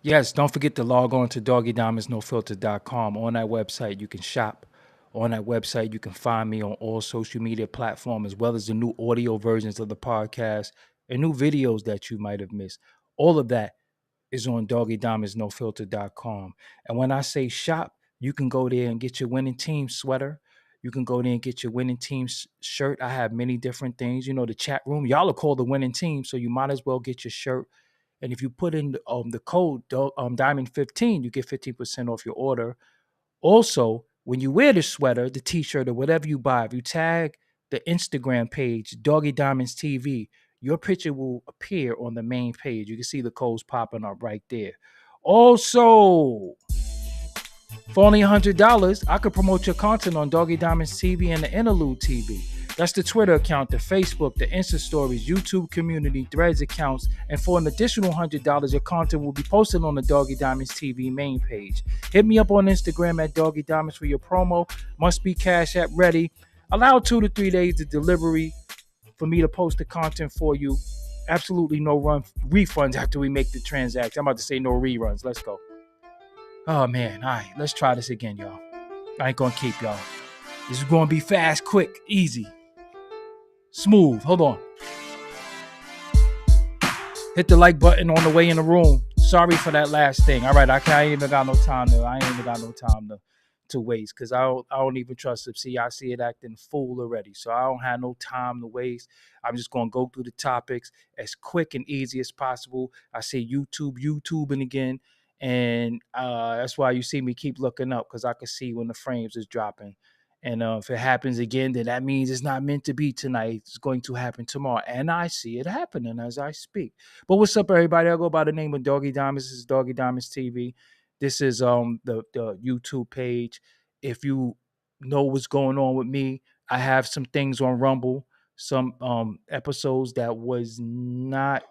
Yes, don't forget to log on to doggiediamondsnofilter.com. On that website, you can shop. On that website, you can find me on all social media platforms, as well as the new audio versions of the podcast and new videos that you might have missed. All of that is on doggiediamondsnofilter.com. And when I say shop, you can go there and get your winning team sweater. You can go there and get your winning team shirt. I have many different things. You know, the chat room, y'all are called the winning team, so you might as well get your shirt. And if you put in the code Diamond 15, you get 15% off your order. Also, when you wear the sweater, the t-shirt, or whatever you buy, if you tag the Instagram page, Doggie Diamonds TV, your picture will appear on the main page. You can see the codes popping up right there. Also, for only $100, I could promote your content on Doggie Diamonds TV and the Interlude TV. That's the Twitter account, the Facebook, the Insta stories, YouTube community, Threads accounts, and for an additional $100, your content will be posted on the Doggie Diamonds TV main page. Hit me up on Instagram at Doggie Diamonds for your promo. Must be Cash App ready. Allow 2 to 3 days of delivery for me to post the content for you. Absolutely no refunds after we make the transaction. I'm about to say no reruns. Let's go. Oh man, all right, let's try this again, y'all. I ain't gonna keep y'all. This is gonna be fast, quick, easy, smooth. Hold on. Hit the like button on the way in the room. Sorry for that last thing. All right, I ain't even got no time to waste because I don't even trust it. See, I see it acting fool already. So I don't have no time to waste. I'm just gonna go through the topics as quick and easy as possible. I see YouTubing again. And that's why you see me keep looking up because I can see when the frames is dropping. And if it happens again, then that means it's not meant to be tonight. It's going to happen tomorrow. And I see it happening as I speak. But what's up, everybody? I go by the name of Doggie Diamonds. This is Doggie Diamonds TV. This is the YouTube page. If you know what's going on with me, I have some things on Rumble, some episodes that was not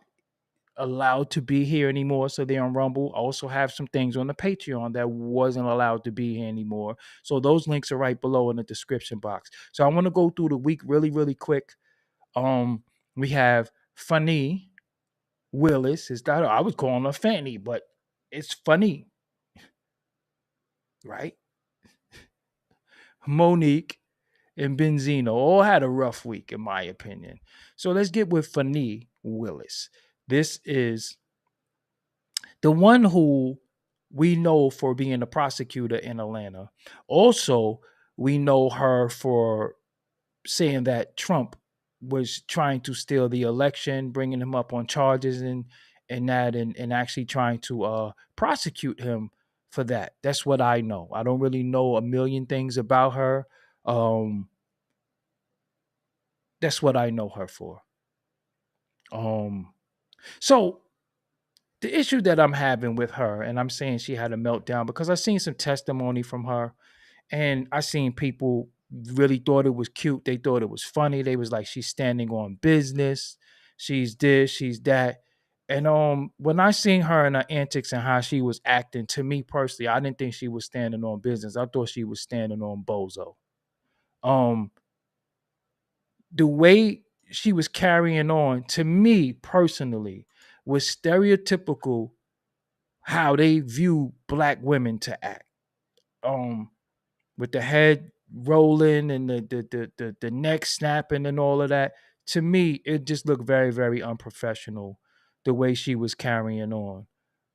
allowed to be here anymore, so they're on Rumble. I also have some things on the Patreon that wasn't allowed to be here anymore. So those links are right below in the description box. So I want to go through the week really, really quick. We have Fani Willis. Is that I was calling her Fanny, but it's funny, right? Monique and Benzino all had a rough week, in my opinion. So let's get with Fani Willis. This is the one who we know for being a prosecutor in Atlanta. Also, we know her for saying that Trump was trying to steal the election, bringing him up on charges and actually trying to prosecute him for that. That's what I know. I don't really know a million things about her. Um, that's what I know her for. Um, so the issue that I'm having with her, and I'm saying she had a meltdown because I seen some testimony from her, and I seen people really thought it was cute. They thought it was funny. They was like, she's standing on business. She's this, she's that. And when I seen her and her antics and how she was acting, to me personally, I didn't think she was standing on business. I thought she was standing on bozo. Um, the way she was carrying on, to me personally, was stereotypical how they view black women to act. Um, with the head rolling and the neck snapping and all of that. To me, it just looked very, very unprofessional the way she was carrying on.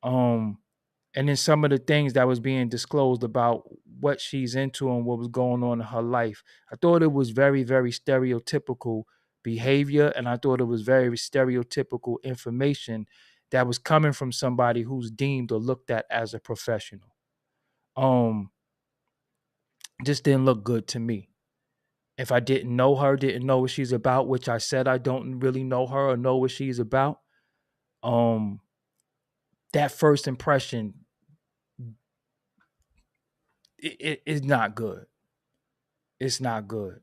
Um, and then some of the things that was being disclosed about what she's into and what was going on in her life. I thought it was very, very stereotypical behavior, and I thought it was very stereotypical information that was coming from somebody who's deemed or looked at as a professional. Um, just didn't look good to me. If I didn't know her, didn't know what she's about, which I said I don't really know her or know what she's about, um, that first impression is not good. It's not good.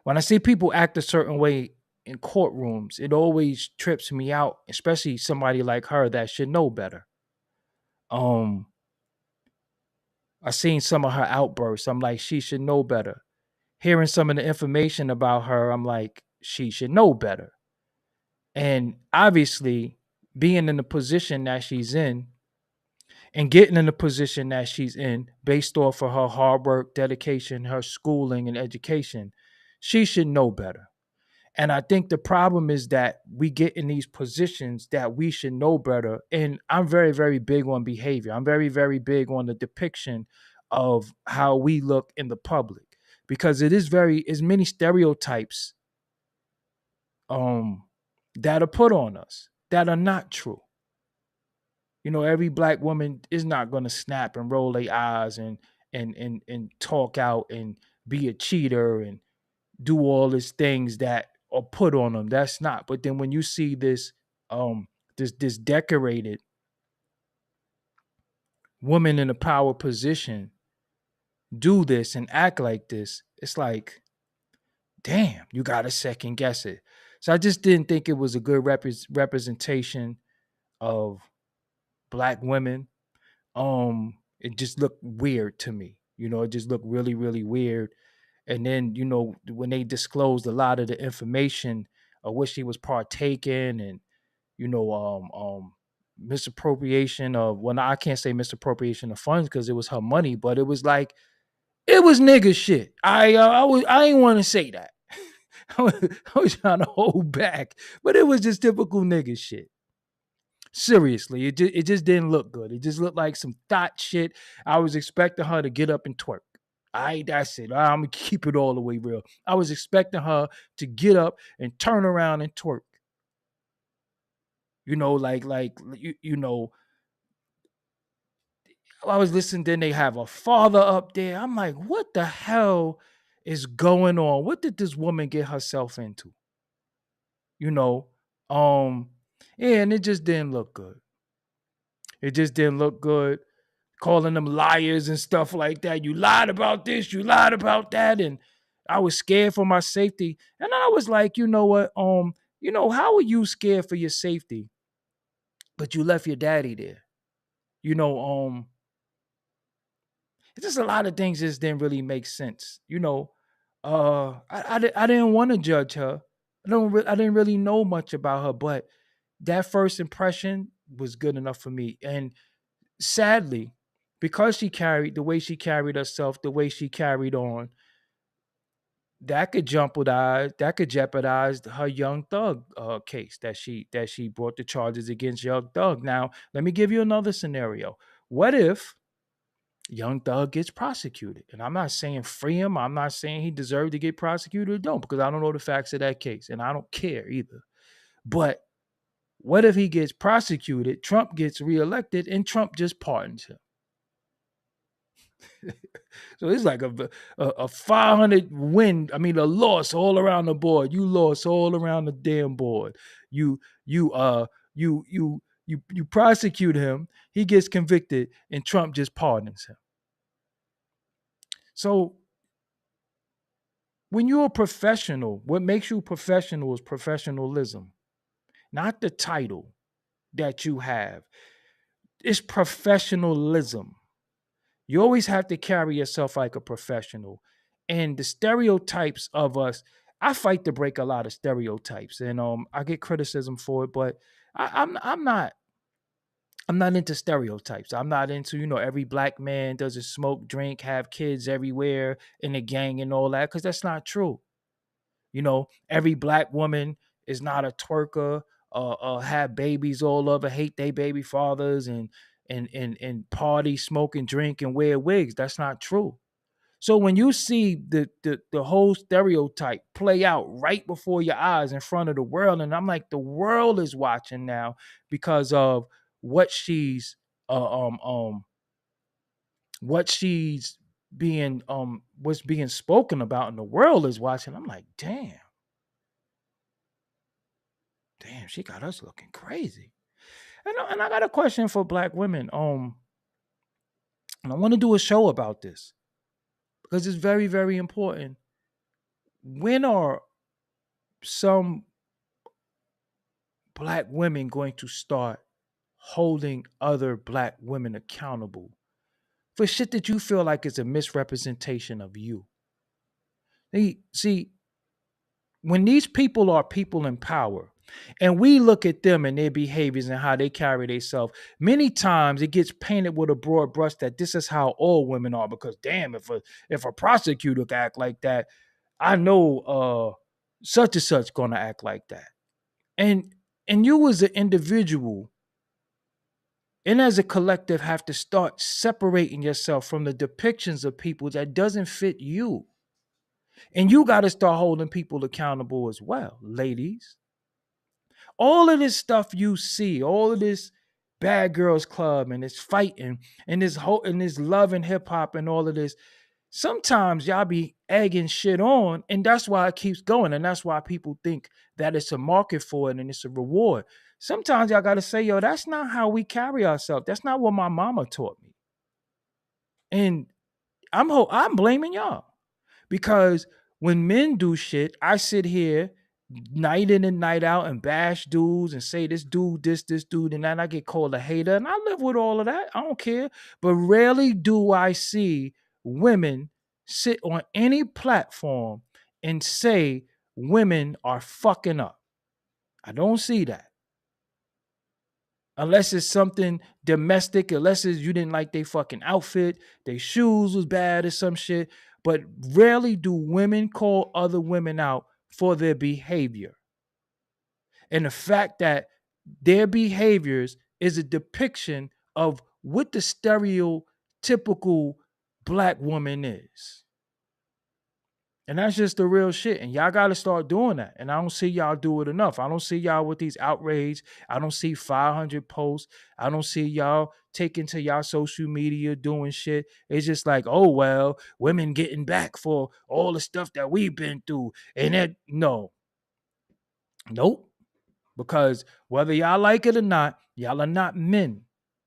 When I see people act a certain way in courtrooms, it always trips me out, especially somebody like her that should know better. Um, I seen some of her outbursts. I'm like, she should know better. Hearing some of the information about her, I'm like, she should know better. And obviously, being in the position that she's in, and getting in the position that she's in based off of her hard work, dedication, her schooling and education, she should know better. And I think the problem is that we get in these positions that we should know better. And I'm very, very big on behavior. I'm very, very big on the depiction of how we look in the public, because it is many stereotypes um that are put on us that are not true. Every black woman is not going to snap and roll their eyes and talk out and be a cheater and do all these things that are put on them. That's not. But then when you see this decorated woman in a power position do this and act like this, it's like, damn, you got to second guess it. So I just didn't think it was a good representation of black women. It just looked weird to me. It just looked really, really weird. And then, when they disclosed a lot of the information of what she was partaking and, misappropriation of, well, I can't say misappropriation of funds because it was her money, but it was like, it was nigga shit. I didn't want to say that. I was trying to hold back, but it was just typical nigga shit. Seriously, it just didn't look good. It just looked like some thought shit. I was expecting her to get up and twerk. That's it. I'm gonna keep it all the way real. I was expecting her to get up and turn around and twerk. I was listening. Then they have a father up there. I'm like, what the hell is going on? What did this woman get herself into? You know, um, yeah, and it just didn't look good. It just didn't look good. Calling them liars and stuff like that. You lied about this, you lied about that. And I was scared for my safety. And I was like, you know what? How are you scared for your safety, but you left your daddy there? You know, it's just a lot of things just didn't really make sense. I didn't want to judge her. I didn't really know much about her, but that first impression was good enough for me. And sadly, because she carried the way she carried herself, the way she carried on, that could jeopardize her Young Thug case that she brought the charges against Young Thug. Now, let me give you another scenario. What if Young Thug gets prosecuted? And I'm not saying free him. I'm not saying he deserved to get prosecuted or don't, because I don't know the facts of that case, and I don't care either. But what if he gets prosecuted, Trump gets reelected, and Trump just pardons him? So it's like a 500 win. I mean, a loss all around the board. You lost all around the damn board. You you uh you prosecute him. He gets convicted, and Trump just pardons him. So when you're a professional, what makes you professional is professionalism, not the title that you have. It's professionalism. You always have to carry yourself like a professional. And the stereotypes of us, I fight to break a lot of stereotypes, and I get criticism for it, but I'm not into stereotypes. I'm not into, every black man doesn't smoke, drink, have kids everywhere in a gang and all that, because that's not true. Every black woman is not a twerker, have babies all over, hate their baby fathers, and party, smoke, and drink, and wear wigs. That's not true. So when you see the whole stereotype play out right before your eyes in front of the world, and I'm like, the world is watching now because of what she's uh, um um what she's being what's being spoken about, and the world is watching. I'm like, damn, she got us looking crazy. And I got a question for black women. And I want to do a show about this because it's very, very important. When are some black women going to start holding other black women accountable for shit that you feel like is a misrepresentation of you? See, when these people are people in power, And we look at them and their behaviors and how they carry themselves. Many times it gets painted with a broad brush that this is how all women are. Because damn, if a prosecutor could act like that, I know such and such gonna act like that. And you as an individual and as a collective have to start separating yourself from the depictions of people that doesn't fit you. And you got to start holding people accountable as well, ladies. All of this stuff you see, all of this bad girls club and this fighting and this whole and this love and hip hop and all of this, sometimes y'all be egging shit on, and that's why it keeps going. And that's why people think that it's a market for it and it's a reward. Sometimes y'all gotta say, yo, that's not how we carry ourselves. That's not what my mama taught me. And I'm blaming y'all. Because when men do shit, I sit here night in and night out and bash dudes and say this dude, this dude, and then I get called a hater. And I live with all of that. I don't care. But rarely do I see women sit on any platform and say women are fucking up. I don't see that. Unless it's something domestic, unless it's you didn't like their fucking outfit, their shoes was bad or some shit. But rarely do women call other women out for their behavior. And the fact that their behaviors is a depiction of what the stereotypical black woman is. And that's just the real shit. And y'all got to start doing that. And I don't see y'all do it enough. I don't see y'all with these outrage. I don't see 500 posts. I don't see y'all taking to y'all social media doing shit. It's just like, oh, well, women getting back for all the stuff that we've been through. And that, no, nope. Because whether y'all like it or not, y'all are not men.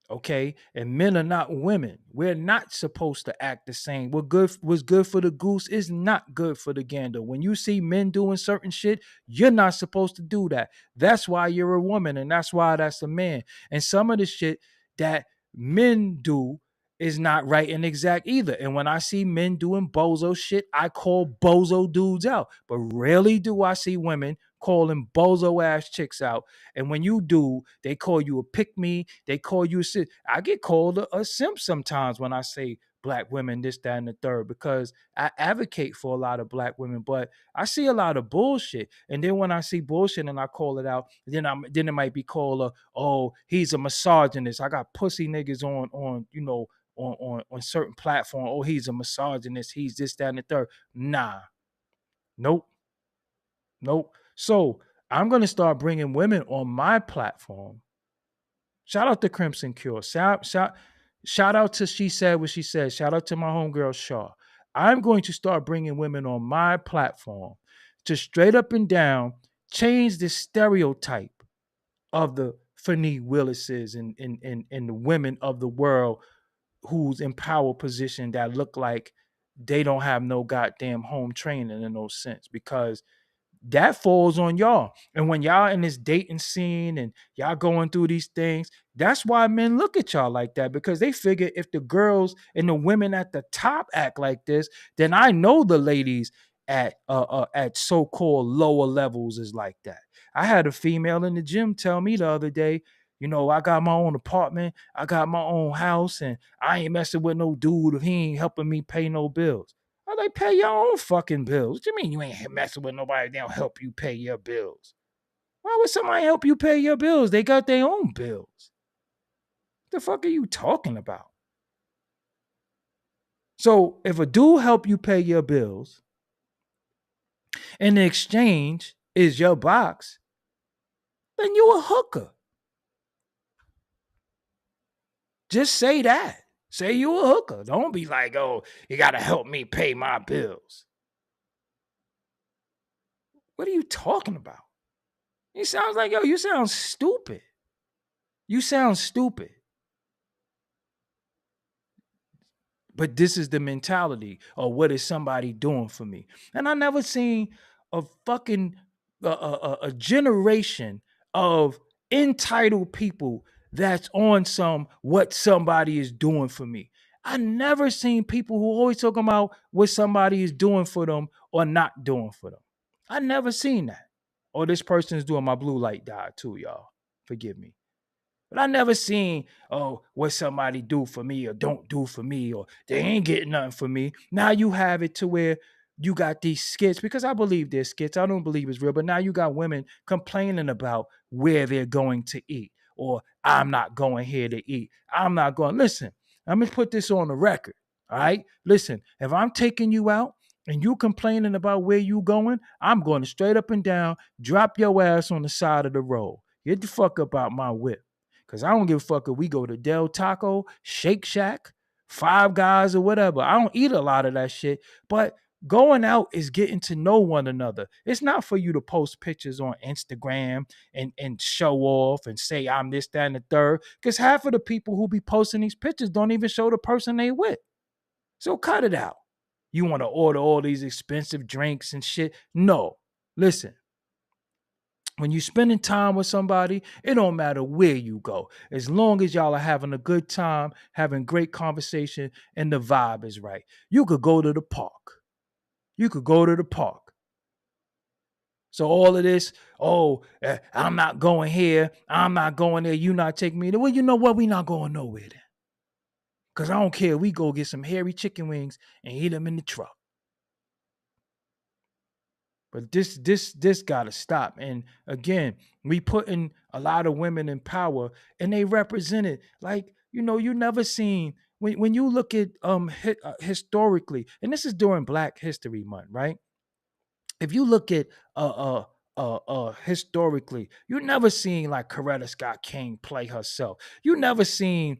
Okay, and men are not women. We're not supposed to act the same. What's good for the goose is not good for the gander. When you see men doing certain shit, you're not supposed to do that. That's why you're a woman, and that's why that's a man. And some of the shit that men do is not right and exact either. And when I see men doing bozo shit, I call bozo dudes out. But rarely do I see women calling bozo ass chicks out. And when you do, they call you a pick me. They call you a simp. I get called a simp sometimes when I say black women, this, that, and the third, because I advocate for a lot of black women, but I see a lot of bullshit. And then when I see bullshit and I call it out, then it might be called oh, he's a misogynist. I got pussy niggas on on certain platform. Oh, he's a misogynist. He's this, that, and the third. Nah, nope. Nope. So I'm going to start bringing women on my platform. Shout out to Crimson Cure. Shout out to She Said What She Said. Shout out to my homegirl Shaw. I'm going to start bringing women on my platform to straight up and down change the stereotype of the Fani Willises and the women of the world who's in power position that look like they don't have no goddamn home training in no sense, because that falls on y'all. And when y'all in this dating scene and y'all going through these things, that's why men look at y'all like that, because they figure if the girls and the women at the top act like this, then I know the ladies at so-called lower levels is like that. I had a female in the gym tell me the other day, I got my own apartment, I got my own house, and I ain't messing with no dude if he ain't helping me pay no bills. I like, pay your own fucking bills. What you mean you ain't messing with nobody? They'll help you pay your bills. Why would somebody help you pay your bills? They got their own bills. What the fuck are you talking about? So if a dude help you pay your bills, and the exchange is your box, then you a hooker. Just say that. Say you a hooker. Don't be like, oh, you gotta help me pay my bills. What are you talking about? He sounds like, yo, you sound stupid. You sound stupid. But this is the mentality of what is somebody doing for me. And I never seen a fucking a generation of entitled people that's on some what somebody is doing for me. I never seen people who always talking about what somebody is doing for them or not doing for them. I never seen that. Oh, this person is doing my blue light died too, y'all. Forgive me. But I never seen, oh, what somebody do for me or don't do for me, or they ain't getting nothing for me. Now you have it to where you got these skits, because I believe they're skits. I don't believe it's real, but now you got women complaining about where they're going to eat, or I'm not going here to eat. I'm not going. Listen, I'm going to put this on the record. All right. Listen, if I'm taking you out and you complaining about where you going, I'm going to straight up and down, drop your ass on the side of the road. Get the fuck up out my whip. Because I don't give a fuck if we go to Del Taco, Shake Shack, Five Guys, or whatever. I don't eat a lot of that shit. But going out is getting to know one another. It's not for you to post pictures on Instagram and show off and say I'm this, that, and the third. Because half of the people who be posting these pictures don't even show the person they with. So cut it out. You want to order all these expensive drinks and shit? No. Listen. When you're spending time with somebody, it don't matter where you go. As long as y'all are having a good time, having great conversation, and the vibe is right. You could go to the park. You could go to the park. So all of this, I'm not going here. I'm not going there. You not taking me there. Well, you know what? We not going nowhere then. Because I don't care. We go get some hairy chicken wings and eat them in the truck. But this gotta stop. And again, we putting a lot of women in power, and they represent it. Like, you never seen when you look at historically, and this is during Black History Month, right? If you look at historically, you never seen like Coretta Scott King play herself. You never seen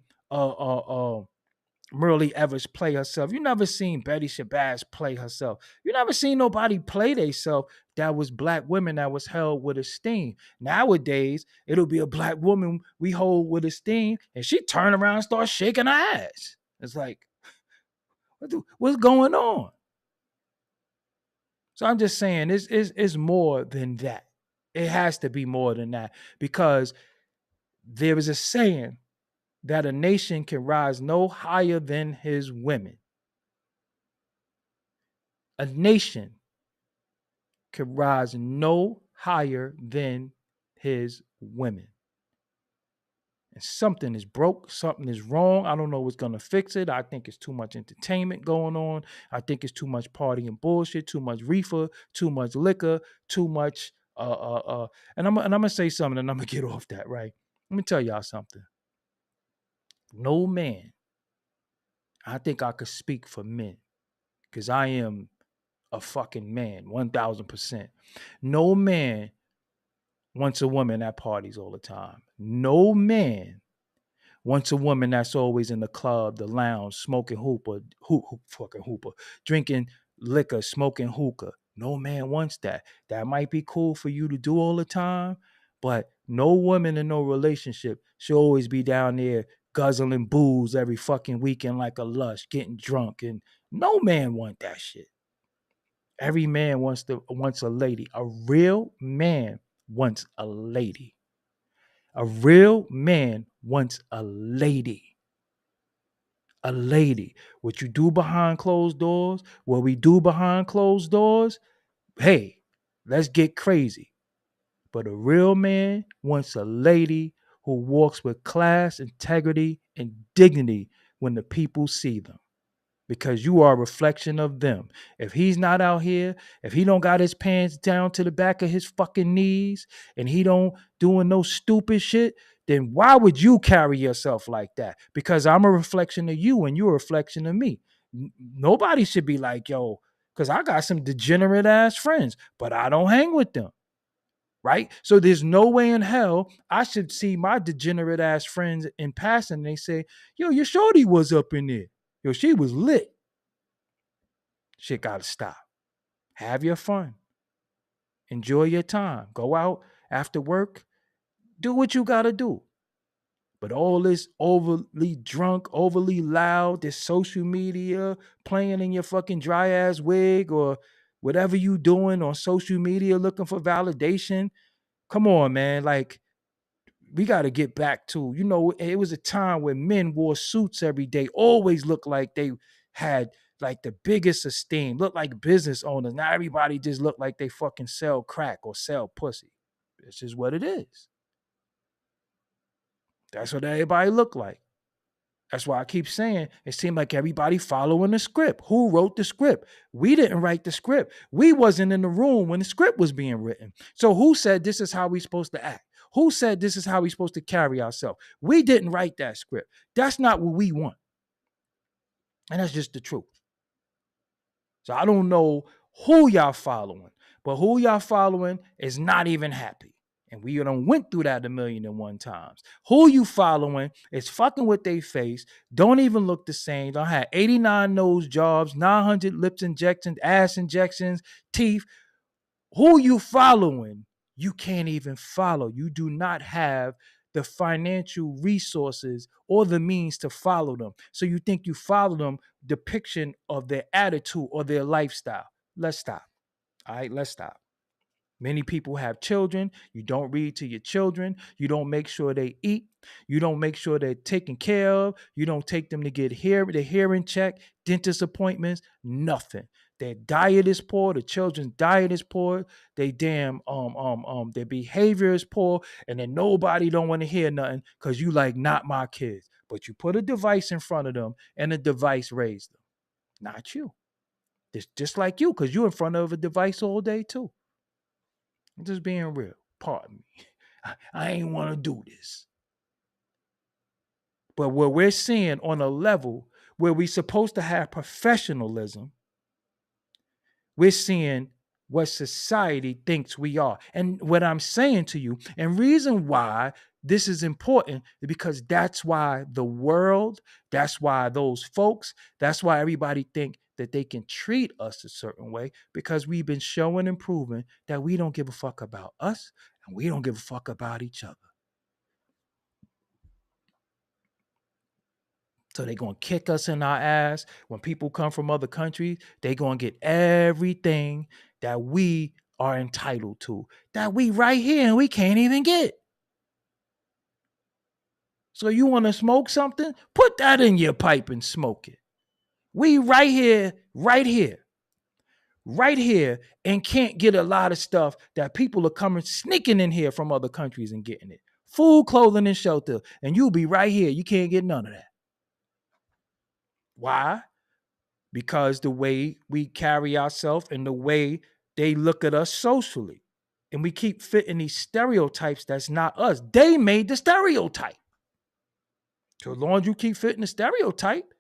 Merle Evers play herself. You never seen Betty Shabazz play herself. You never seen nobody play themselves that was Black women that was held with esteem. Nowadays, it'll be a Black woman we hold with esteem, and she turn around and start shaking her ass. It's like, what's going on? So I'm just saying, it's more than that. It has to be more than that, because there is a saying that a nation can rise no higher than his women. A nation can rise no higher than his women. And something is broke, something is wrong. I don't know what's going to fix it. I think it's too much entertainment going on. I think it's too much party and bullshit, too much reefer, too much liquor, too much and I'm going to say something, and I'm going to get off that, right? Let me tell y'all something. No man, I think I could speak for men, because I am a fucking man, 1000%. No man wants a woman at parties all the time. No man wants a woman that's always in the club, the lounge, smoking hooper, drinking liquor, smoking hookah. No man wants that. That might be cool for you to do all the time, but no woman in no relationship should always be down there guzzling booze every fucking weekend like a lush, getting drunk. And no man want that shit. Every man wants a lady. A real man wants a lady. A real man wants a lady. A lady. What you do behind closed doors, what we do behind closed doors, hey, let's get crazy. But a real man wants a lady who walks with class, integrity, and dignity when the people see them. Because you are a reflection of them. If he's not out here, if he don't got his pants down to the back of his fucking knees, and he don't doing no stupid shit, then why would you carry yourself like that? Because I'm a reflection of you and you're a reflection of me. Nobody should be like, yo, because I got some degenerate ass friends, but I don't hang with them. Right? So there's no way in hell I should see my degenerate ass friends in passing and they say, yo, your shorty was up in there. Yo, she was lit. Shit gotta stop. Have your fun. Enjoy your time. Go out after work. Do what you gotta do. But all this overly drunk, overly loud, this social media, playing in your fucking dry ass wig or whatever you doing on social media looking for validation. Come on, man. Like, we got to get back to, it was a time where men wore suits every day, always looked like they had like the biggest esteem, look like business owners. Now everybody just look like they fucking sell crack or sell pussy. It's just what it is. That's what everybody look like. That's why I keep saying it seemed like everybody following the script. Who wrote the script? We didn't write the script. We wasn't in the room when the script was being written. So who said this is how we supposed to act? Who said this is how we supposed to carry ourselves? We didn't write that script. That's not what we want. And that's just the truth. So I don't know who y'all following, but who y'all following is not even happy. And we done went through that 1,000,001 times. Who you following is fucking with their face, don't even look the same. Don't have 89 nose jobs, 900 lips injections, ass injections, teeth. Who you following, you can't even follow. You do not have the financial resources or the means to follow them. So you think you follow them depiction of their attitude or their lifestyle. Let's stop. All right, let's stop. Many people have children. You don't read to your children. You don't make sure they eat. You don't make sure they're taken care of. You don't take them to get their hearing checked, dentist appointments, nothing. Their diet is poor. The children's diet is poor. They their behavior is poor, and then nobody don't want to hear nothing because you like not my kids. But you put a device in front of them, and the device raised them, not you. It's just like you, because you're in front of a device all day too. I'm just being real. Pardon me. I ain't want to do this. But what we're seeing on a level where we're supposed to have professionalism, we're seeing what society thinks we are. And what I'm saying to you, and reason why this is important is because that's why the world, that's why those folks, that's why everybody think that they can treat us a certain way, because we've been showing and proving that we don't give a fuck about us and we don't give a fuck about each other. So they're going to kick us in our ass. When people come from other countries, they're going to get everything that we are entitled to, that we right here and we can't even get. So you want to smoke something? Put that in your pipe and smoke it. We right here, and can't get a lot of stuff that people are coming sneaking in here from other countries and getting it. Food, clothing, and shelter. And you'll be right here. You can't get none of that. Why? Because the way we carry ourselves and the way they look at us socially. And we keep fitting these stereotypes that's not us. They made the stereotype. So as long as you keep fitting the stereotype,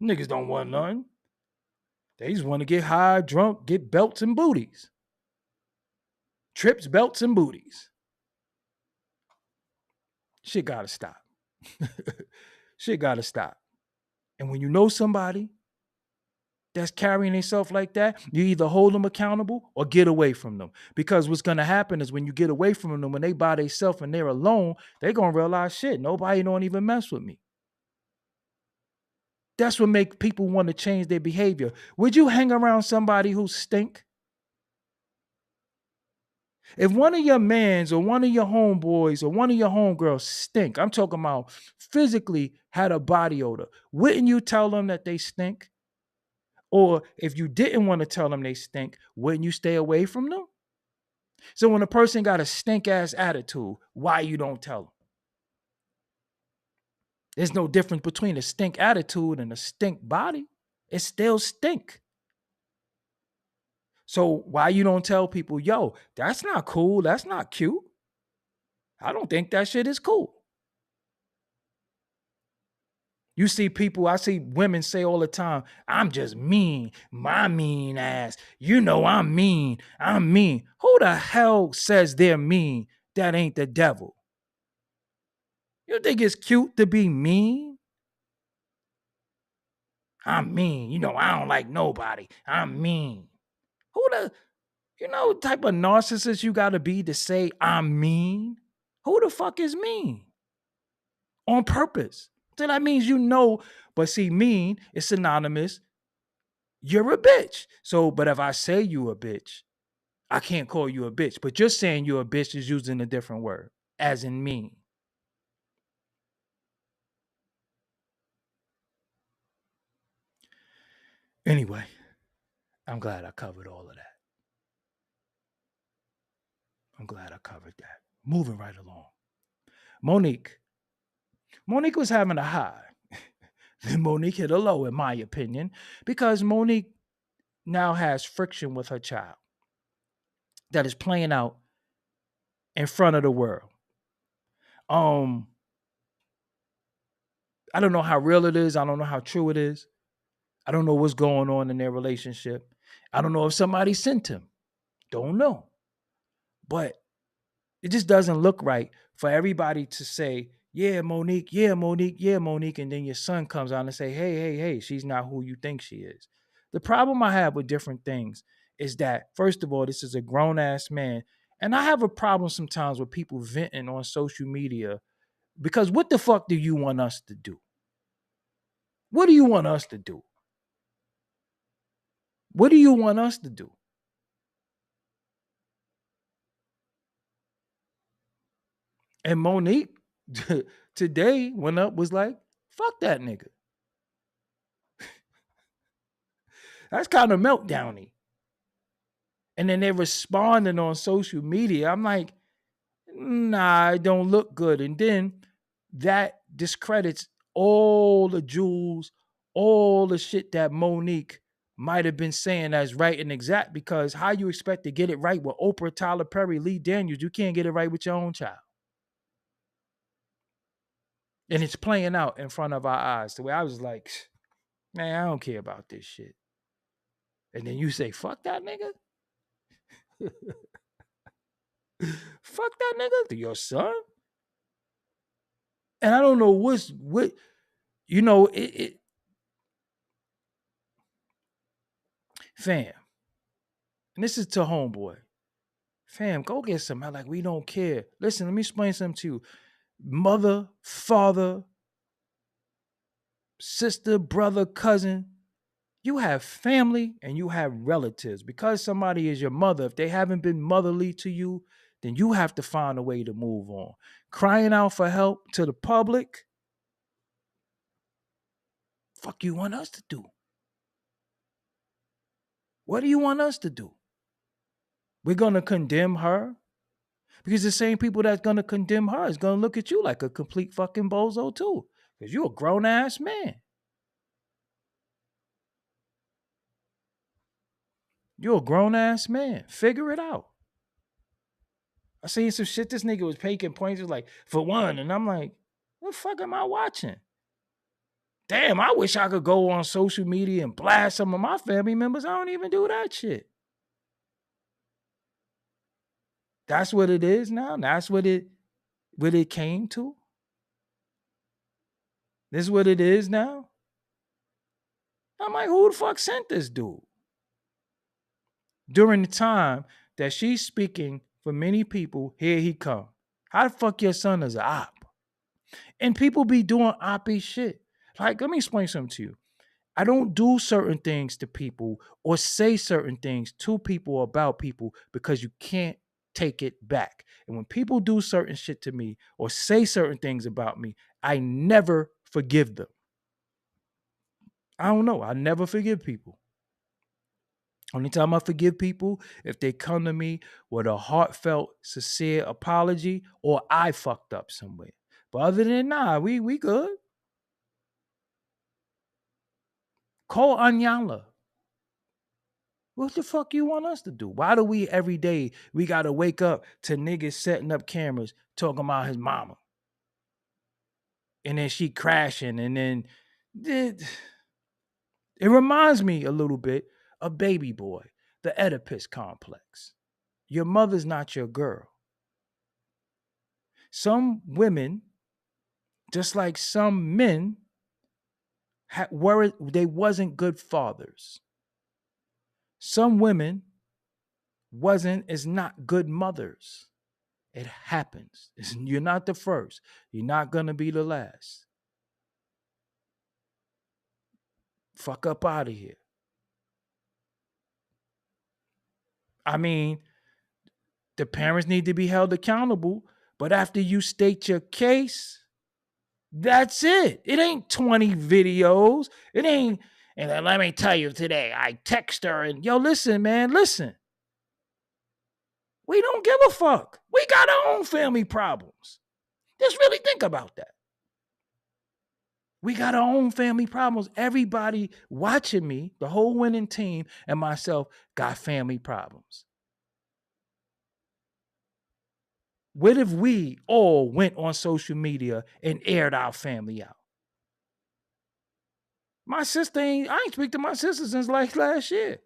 niggas don't want none. They just want to get high, drunk, get belts and booties. Trips, belts, and booties. Shit gotta stop. Shit gotta stop. And when you know somebody that's carrying themselves like that, you either hold them accountable or get away from them. Because what's going to happen is when you get away from them, when they by themselves and they're alone, they're going to realize, shit, nobody don't even mess with me. That's what makes people want to change their behavior. Would you hang around somebody who stink? If one of your mans or one of your homeboys or one of your homegirls stink, I'm talking about physically had a body odor, wouldn't you tell them that they stink? Or if you didn't want to tell them they stink, wouldn't you stay away from them? So when a person got a stink ass attitude, why you don't tell them? There's no difference between a stink attitude and a stink body. It still stink. So why you don't tell people, yo, that's not cool. That's not cute. I don't think that shit is cool. You see people, I see women say all the time, I'm just mean, my mean ass. You know I'm mean. I'm mean. Who the hell says they're mean? That ain't the devil. You think it's cute to be mean? I'm mean. You know, I don't like nobody. I'm mean. You know what type of narcissist you got to be to say I'm mean? Who the fuck is mean? On purpose. So that means you know, but see, mean is synonymous. You're a bitch. So, but if I say you a bitch, I can't call you a bitch. But just saying you're a bitch is using a different word, as in mean. Anyway, I'm glad I covered all of that. I'm glad I covered that. Moving right along. Monique. Monique was having a high. Then Monique hit a low, in my opinion, because Monique now has friction with her child that is playing out in front of the world. I don't know how real it is. I don't know how true it is. I don't know what's going on in their relationship. I don't know if somebody sent him. Don't know. But it just doesn't look right for everybody to say, yeah, Monique, yeah, Monique, yeah, Monique. And then your son comes on and say, hey, she's not who you think she is. The problem I have with different things is that, first of all, this is a grown ass man. And I have a problem sometimes with people venting on social media because what the fuck do you want us to do? What do you want us to do? What do you want us to do? And Monique today went up, was like, fuck that nigga. That's kind of meltdowny. And then they're responding on social media. I'm like, nah, it don't look good. And then that discredits all the jewels, all the shit that Monique might have been saying as right and exact, because how you expect to get it right with Oprah, Tyler Perry, Lee Daniels, you can't get it right with your own child. And it's playing out in front of our eyes. The way I was like, man, I don't care about this shit. And then you say, fuck that nigga? Fuck that nigga to your son? And I don't know what you know, fam. And this is to homeboy. Fam, go get some. I'm like, we don't care. Listen, let me explain something to you. Mother, father, sister, brother, cousin. You have family and you have relatives. Because somebody is your mother, if they haven't been motherly to you, then you have to find a way to move on. Crying out for help to the public, fuck you want us to do? What do you want us to do? We're going to condemn her? Because the same people that's going to condemn her is going to look at you like a complete fucking bozo too. Because you're a grown-ass man. You're a grown-ass man. Figure it out. I seen some shit this nigga was making points like, for one, and I'm like, what the fuck am I watching? Damn, I wish I could go on social media and blast some of my family members. I don't even do that shit. That's what it is now. That's what it came to. This is what it is now. I'm like, who the fuck sent this dude? During the time that she's speaking for many people, here he come. How the fuck your son is an op? And people be doing oppy shit. Like, let me explain something to you. I don't do certain things to people or say certain things to people about people because you can't take it back. And when people do certain shit to me or say certain things about me, I never forgive them. I don't know. I never forgive people. Only time I forgive people if they come to me with a heartfelt, sincere apology or I fucked up somewhere. But other than that, we good. Call Anyala. What the fuck you want us to do? Why do we every day we gotta wake up to niggas setting up cameras talking about his mama? And then she crashing, and then it reminds me a little bit of Baby Boy, the Oedipus complex. Your mother's not your girl. Some women, just like some men, they wasn't good fathers. Some women is not good mothers. It happens. You're not the first. You're not gonna be the last. Fuck up out of here. I mean, the parents need to be held accountable, but after you state your case, that's it. It ain't 20 videos. It ain't And then let me tell you today, I text her and yo, listen, man, listen. We don't give a fuck. We got our own family problems. Just really think about that. We got our own family problems. Everybody watching me, the whole winning team, and myself got family problems. What if we all went on social media and aired our family out? My sister I ain't speak to my sister since like last year.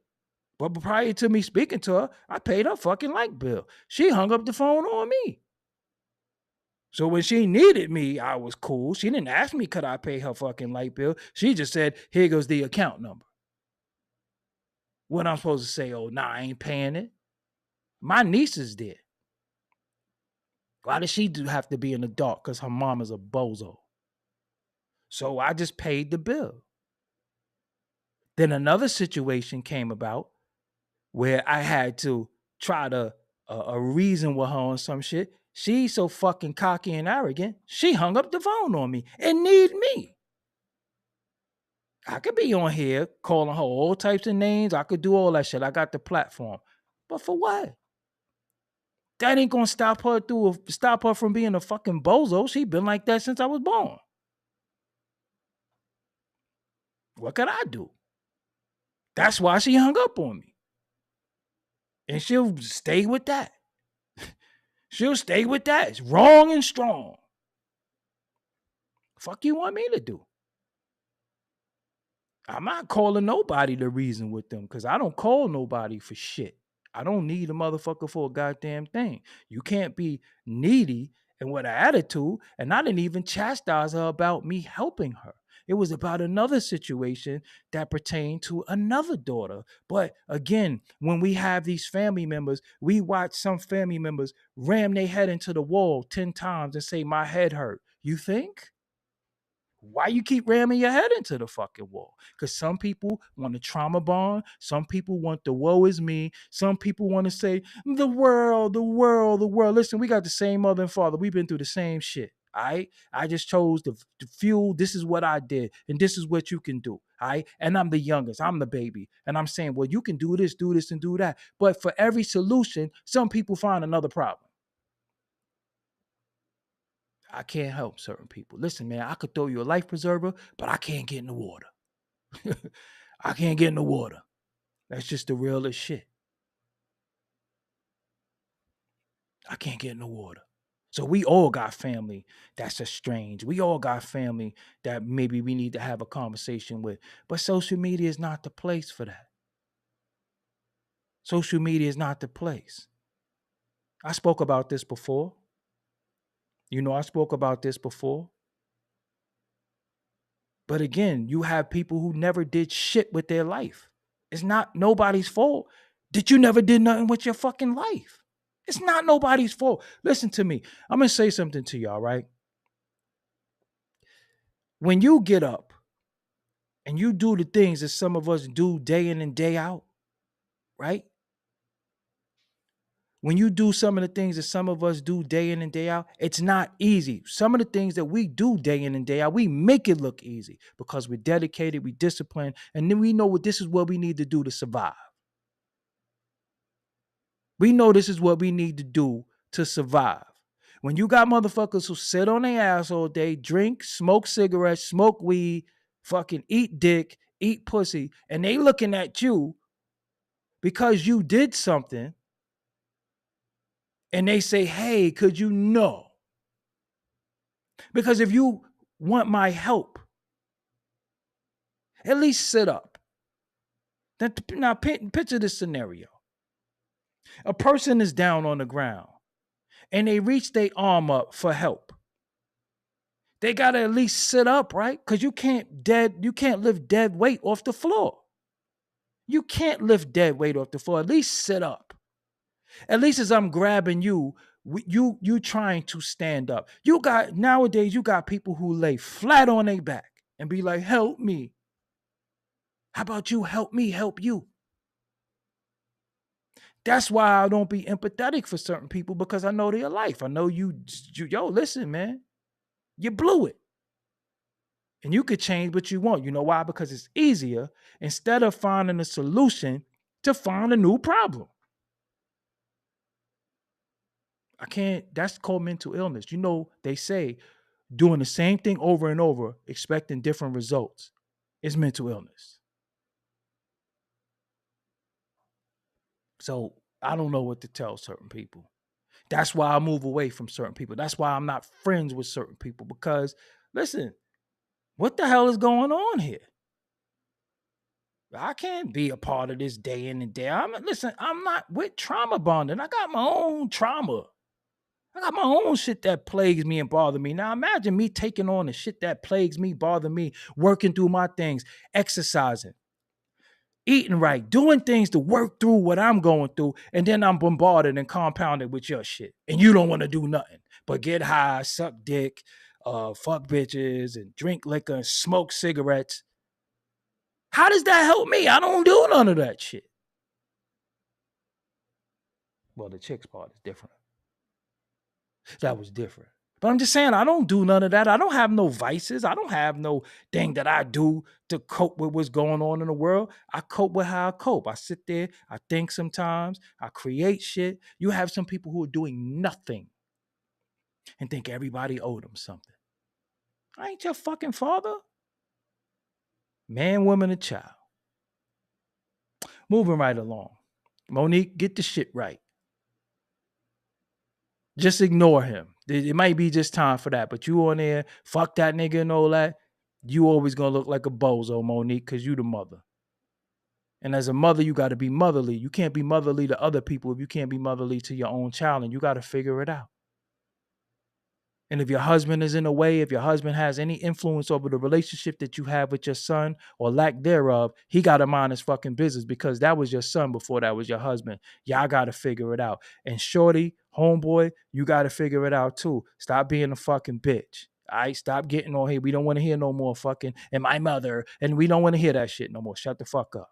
But prior to me speaking to her, I paid her fucking light bill. She hung up the phone on me. So when she needed me, I was cool. She didn't ask me could I pay her fucking light bill. She just said, here goes the account number. What I'm supposed to say? Oh, nah, I ain't paying it. My nieces did. Why does she have to be in the dark? Because her mom is a bozo. So I just paid the bill. Then another situation came about where I had to try to reason with her on some shit. She's so fucking cocky and arrogant. She hung up the phone on me and need me. I could be on here calling her all types of names. I could do all that shit. I got the platform. But for what? That ain't gonna stop her from being a fucking bozo. She been like that since I was born. What could I do? That's why she hung up on me. And she'll stay with that. She'll stay with that. It's wrong and strong. Fuck you want me to do? I'm not calling nobody to reason with them because I don't call nobody for shit. I don't need a motherfucker for a goddamn thing. You can't be needy and with an attitude. And I didn't even chastise her about me helping her. It was about another situation that pertained to another daughter. But again, when we have these family members, we watch some family members ram their head into the wall 10 times and say, my head hurt. You think? Why you keep ramming your head into the fucking wall? Because some people want to trauma bond. Some people want the woe is me. Some people want to say, the world, the world, the world. Listen, we got the same mother and father. We've been through the same shit. All right. I just chose the fuel. This is what I did. And this is what you can do. All right. And I'm the youngest. I'm the baby. And I'm saying, well, you can do this, and do that. But for every solution, some people find another problem. I can't help certain people. Listen, man, I could throw you a life preserver, but I can't get in the water. I can't get in the water. That's just the realest shit. I can't get in the water. So we all got family that's estranged. We all got family that maybe we need to have a conversation with. But social media is not the place for that. Social media is not the place. I spoke about this before. I spoke about this before. But again, you have people who never did shit with their life. It's not nobody's fault that you never did nothing with your fucking life. It's not nobody's fault. Listen to me. I'm going to say something to y'all, right? When you get up and you do the things that some of us do day in and day out, right? When you do some of the things that some of us do day in and day out, it's not easy. Some of the things that we do day in and day out, we make it look easy because we're dedicated, we disciplined, and then we know this is what we need to do to survive. We know this is what we need to do to survive. When you got motherfuckers who sit on their ass all day, drink, smoke cigarettes, smoke weed, fucking eat dick, eat pussy, and they looking at you because you did something, and they say, hey, could you know? Because if you want my help, at least sit up. Now picture this scenario. A person is down on the ground and they reach their arm up for help. They got to at least sit up, right? Because you can't lift dead weight off the floor. You can't lift dead weight off the floor. At least sit up. At least as I'm grabbing you, you trying to stand up. Nowadays, you got people who lay flat on their back and be like, help me. How about you help me help you? That's why I don't be empathetic for certain people, because I know their life. I know listen, man, you blew it. And you could change what you want. You know why? Because it's easier instead of finding a solution to find a new problem. I can't, that's called mental illness. You know, they say doing the same thing over and over, expecting different results is mental illness. So I don't know what to tell certain people. That's why I move away from certain people. That's why I'm not friends with certain people because, listen, what the hell is going on here? I can't be a part of this day in and day out. Listen, I'm not with trauma bonding. I got my own trauma. I got my own shit that plagues me and bother me. Now imagine me taking on the shit that plagues me, bother me, working through my things, exercising, eating right, doing things to work through what I'm going through, and then I'm bombarded and compounded with your shit. And you don't want to do nothing but get high, suck dick, fuck bitches, and drink liquor and smoke cigarettes. How does that help me? I don't do none of that shit. Well, the chicks part is different. That was different. But I'm just saying, I don't do none of that. I don't have no vices. I don't have no thing that I do to cope with what's going on in the world. I cope with how I cope. I sit there, I think sometimes, I create shit. You have some people who are doing nothing and think everybody owed them something. I ain't your fucking father. Man, woman, and child. Moving right along. Monique, get the shit right. Just ignore him. It might be just time for that. But you on there, fuck that nigga and all that. You always gonna look like a bozo, Monique, because you the mother. And as a mother, you got to be motherly. You can't be motherly to other people if you can't be motherly to your own child, and you got to figure it out. And if your husband is in a way, if your husband has any influence over the relationship that you have with your son or lack thereof, he got to mind his fucking business because that was your son before that was your husband. Y'all got to figure it out. And shorty, homeboy, you got to figure it out too. Stop being a fucking bitch. All right, stop getting on here. We don't want to hear no more fucking, and my mother, and we don't want to hear that shit no more. Shut the fuck up.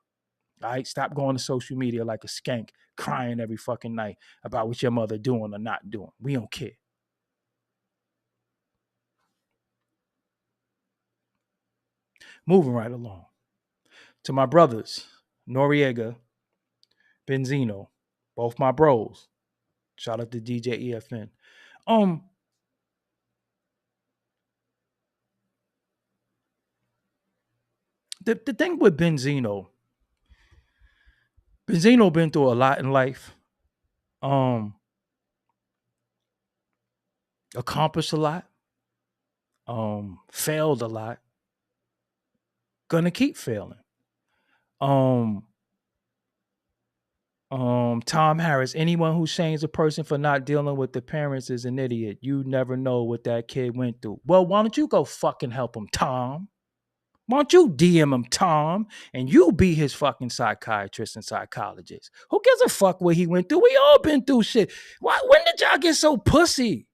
All right, stop going to social media like a skank, crying every fucking night about what your mother doing or not doing. We don't care. Moving right along. To my brothers, Noriega, Benzino, both my bros. Shout out to DJ EFN. The thing with Benzino been through a lot in life. Accomplished a lot. Failed a lot. Gonna keep failing. Tom Harris, anyone who shames a person for not dealing with the parents is an idiot. You never know what that kid went through. Well, why don't you go fucking help him, Tom? Why don't you DM him, Tom, and you be his fucking psychiatrist and psychologist? Who gives a fuck what he went through? We all been through shit. Why? When did y'all get so pussy?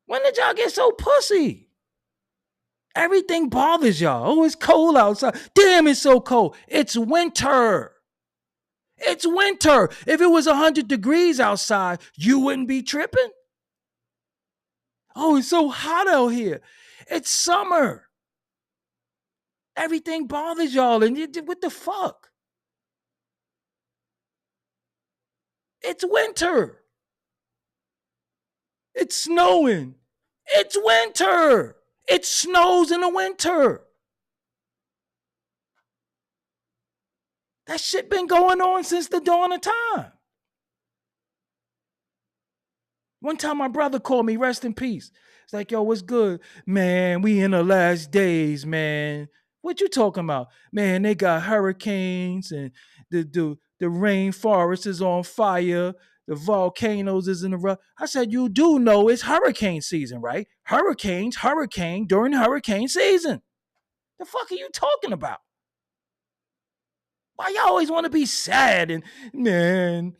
When did y'all get so pussy? Everything bothers y'all. Oh, it's cold outside. Damn, it's so cold. It's winter. It's winter. If it was 100 degrees outside, you wouldn't be tripping. Oh, it's so hot out here. It's summer. Everything bothers y'all. And what the fuck? It's winter. It's snowing. It's winter. It snows in the winter. That shit been going on since the dawn of time. One time my brother called me, rest in peace. It's like, yo, what's good? Man, we in the last days, man. What you talking about? Man, they got hurricanes and the rainforest is on fire. The volcanoes is in the rough. I said, you do know it's hurricane season, right? Hurricane during hurricane season. The fuck are you talking about? Why y'all always want to be sad and, man,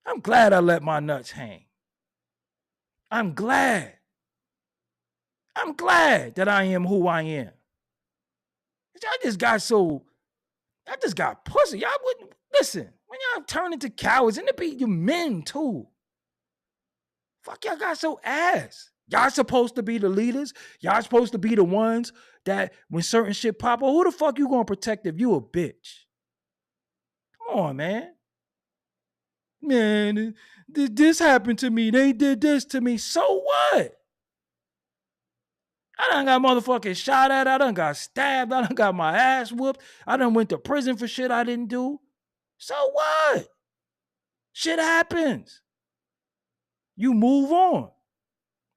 I'm glad I let my nuts hang. I'm glad that I am who I am. I just got pussy. Y'all wouldn't listen. When y'all turn into cowards, and it be you men too. Fuck y'all got so ass. Y'all supposed to be the leaders. Y'all supposed to be the ones that when certain shit pop up, who the fuck you gonna protect if you a bitch? Come on, man. Man, this happened to me. They did this to me. So what? I done got motherfucking shot at. I done got stabbed. I done got my ass whooped. I done went to prison for shit I didn't do. So what? Shit happens. You move on.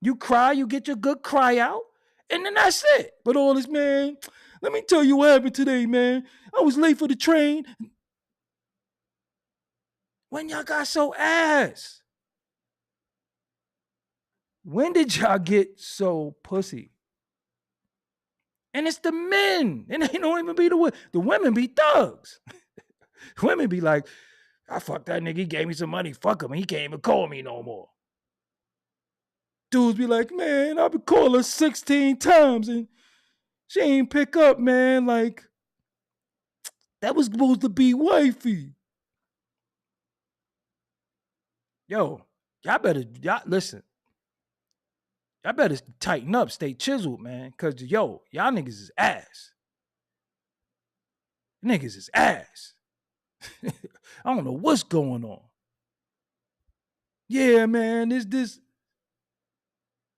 You cry, you get your good cry out, and then that's it. But all this, man, let me tell you what happened today, man. I was late for the train. When y'all got so ass? When did y'all get so pussy? And it's the men. And they don't even be the women. The women be thugs. Women be like, I fucked that nigga. He gave me some money. Fuck him. He can't even call me no more. Dudes be like, man, I've been calling her 16 times and she ain't pick up, man. Like, that was supposed to be wifey. Yo, y'all listen. Y'all better tighten up, stay chiseled, man. Cause yo, y'all niggas is ass. Niggas is ass. I don't know what's going on. Yeah, man, this.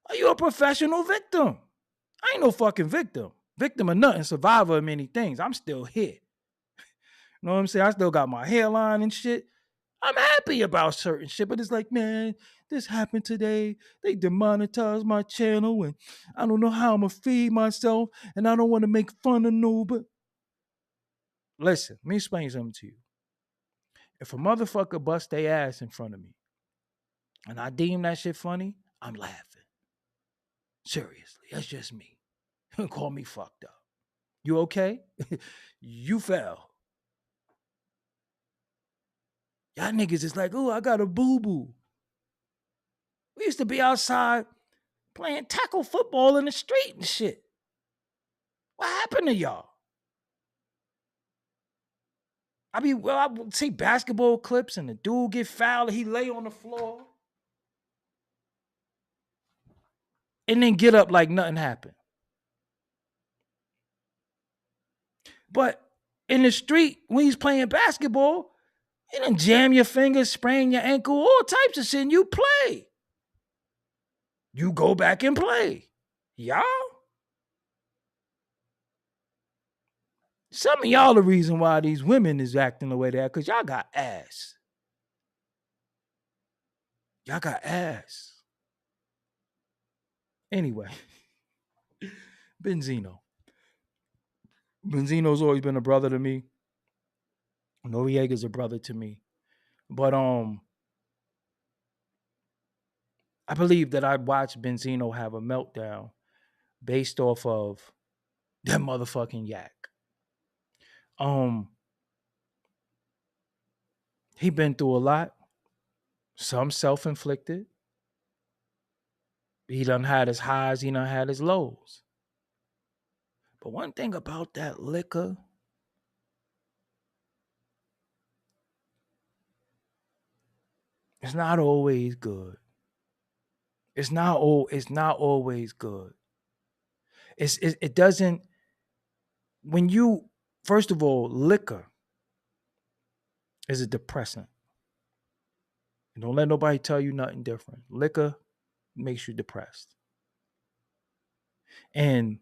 Are you a professional victim? I ain't no fucking victim. Victim of nothing, survivor of many things. I'm still here. You know what I'm saying? I still got my hairline and shit. I'm happy about certain shit, but it's like, man, this happened today. They demonetized my channel, and I don't know how I'm gonna feed myself, and I don't want to make fun of nobody. Listen, let me explain something to you. If a motherfucker bust their ass in front of me, and I deem that shit funny, I'm laughing. Seriously, that's just me. Call me fucked up. You okay? You fell. Y'all niggas is like, oh, I got a boo-boo. We used to be outside playing tackle football in the street and shit. What happened to y'all? I would see basketball clips and the dude get fouled, he lay on the floor. And then get up like nothing happened. But in the street, when he's playing basketball, you done jam your fingers, sprain your ankle, all types of shit, and you play. You go back and play. Y'all? Some of y'all the reason why these women is acting the way they are, because y'all got ass. Y'all got ass. Anyway, Benzino. Benzino's always been a brother to me. Noriega's a brother to me. But I believe that I watched Benzino have a meltdown based off of that motherfucking yak. He been through a lot. Some self-inflicted. He done had his highs, he done had his lows. But one thing about that liquor, it's not always good. It's not always good. It doesn't, when you, first of all, liquor is a depressant. Don't let nobody tell you nothing different. Liquor makes you depressed. And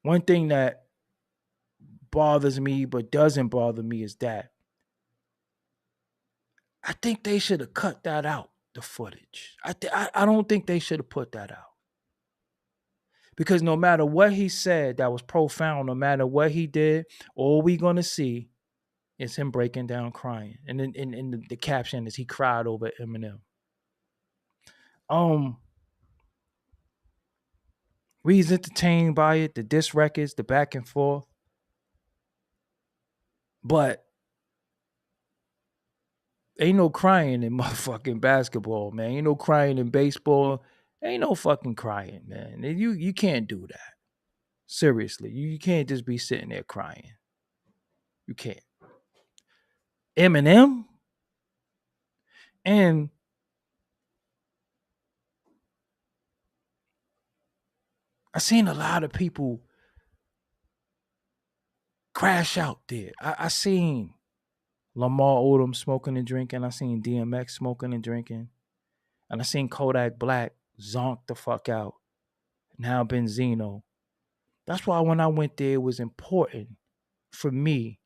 one thing that bothers me but doesn't bother me is that I think they should have cut that out, the footage. I don't think they should have put that out. Because no matter what he said that was profound, no matter what he did, all we going to see is him breaking down crying. And then in the caption is he cried over Eminem. We was entertained by it, the diss records, the back and forth. But ain't no crying in motherfucking basketball, man. Ain't no crying in baseball. Ain't no fucking crying, man. You can't do that. Seriously. You can't just be sitting there crying. You can't. Eminem? And I seen a lot of people crash out there. I seen Lamar Odom smoking and drinking. I seen DMX smoking and drinking. And I seen Kodak Black zonk the fuck out. Now Benzino. That's why when I went there, it was important for me